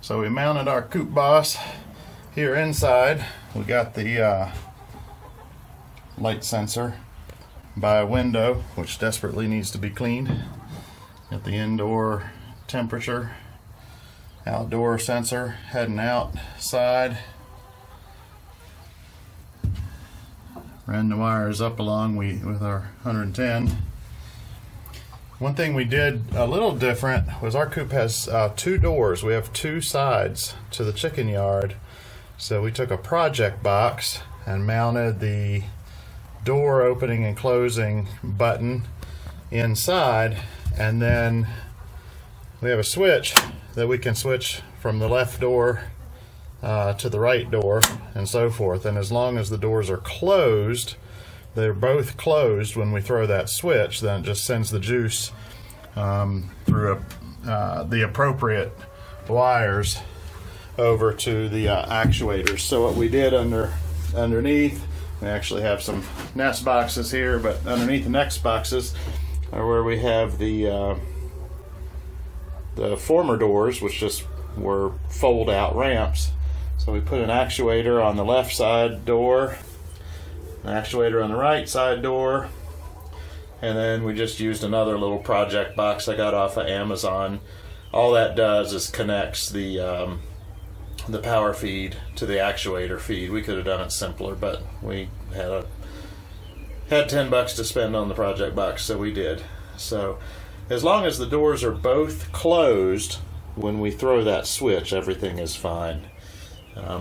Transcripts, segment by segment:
So we mounted our CoopBoss here inside. We got the light sensor by a window, which desperately needs to be cleaned. Got the indoor temperature, outdoor sensor heading outside. Ran the wires up along with our 110. One thing we did a little different was our coop has 2 doors. We have 2 sides to the chicken yard. So we took a project box and mounted the door opening and closing button inside, and then we have a switch that we can switch from the left door to the right door and so forth. And as long as the doors are closed, they're both closed when we throw that switch, then it just sends the juice through the appropriate wires over to the actuators. So what we did underneath, we actually have some nest boxes here, but underneath the nest boxes are where we have the former doors, which just were fold out ramps. So we put an actuator on the left side door, an actuator on the right side door, and then we just used another little project box I got off of Amazon. All that does is connects the power feed to the actuator feed. We could have done it simpler, but we had $10 to spend on the project box, so we did. So as long as the doors are both closed when we throw that switch, everything is fine.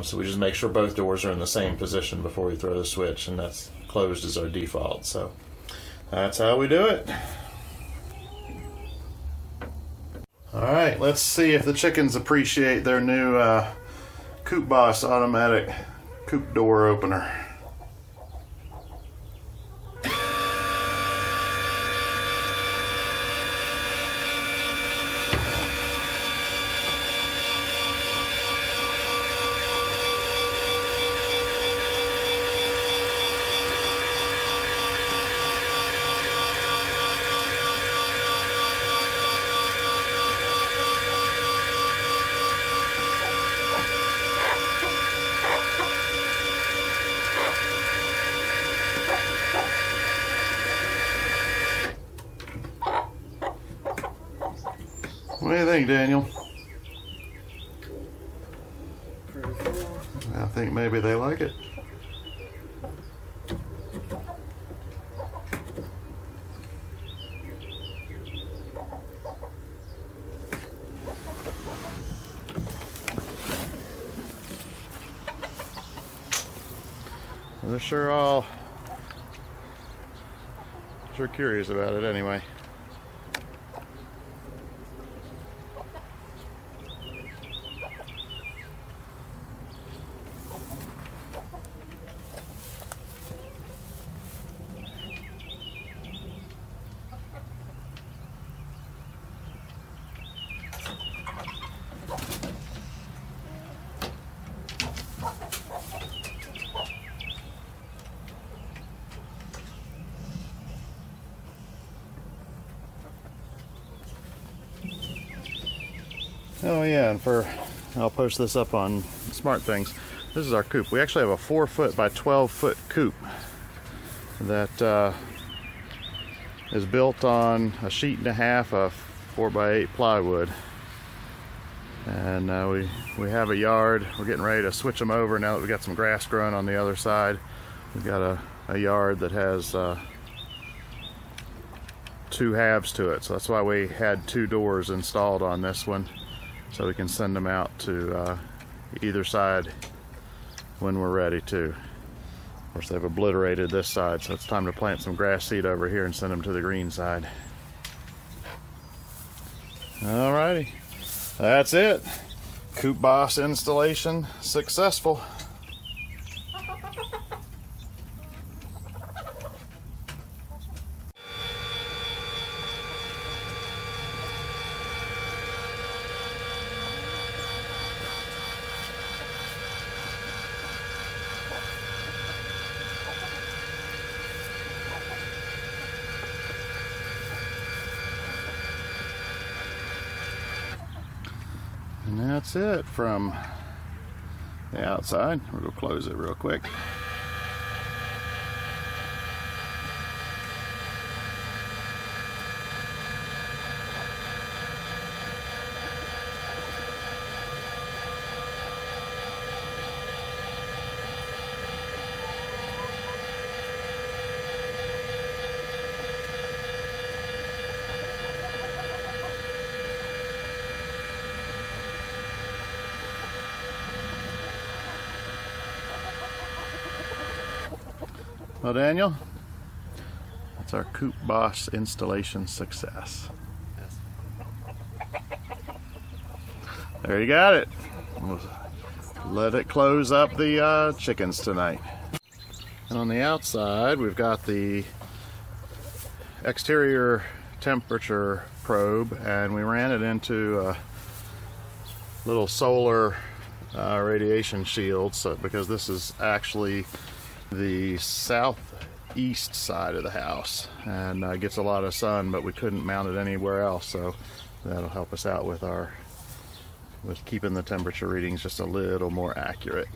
So we just make sure both doors are in the same position before we throw the switch, and that's closed as our default. So that's how we do it. Alright, let's see if the chickens appreciate their new CoopBoss automatic coop door opener. What do you think, Daniel? Pretty cool. I think maybe they like it. They're sure curious about it anyway. Oh yeah, and I'll post this up on SmartThings. This is our coop. We actually have a 4-foot by 12-foot coop that is built on a sheet and a half of 4x8 plywood. And we have a yard. We're getting ready to switch them over now that we got some grass growing on the other side. We've got a yard that has 2 halves to it, so that's why we had 2 doors installed on this one, so we can send them out to either side when we're ready to. Of course, they've obliterated this side, so it's time to plant some grass seed over here and send them to the green side. Alrighty, that's it. CoopBoss installation successful. And now that's it from the outside. We'll close it real quick. Well, Daniel, that's our CoopBoss installation success. There you got it. We'll let it close up the chickens tonight. And on the outside, we've got the exterior temperature probe, and we ran it into a little solar radiation shield, so because this is actually the southeast side of the house and gets a lot of sun, but we couldn't mount it anywhere else, so that'll help us out with keeping the temperature readings just a little more accurate.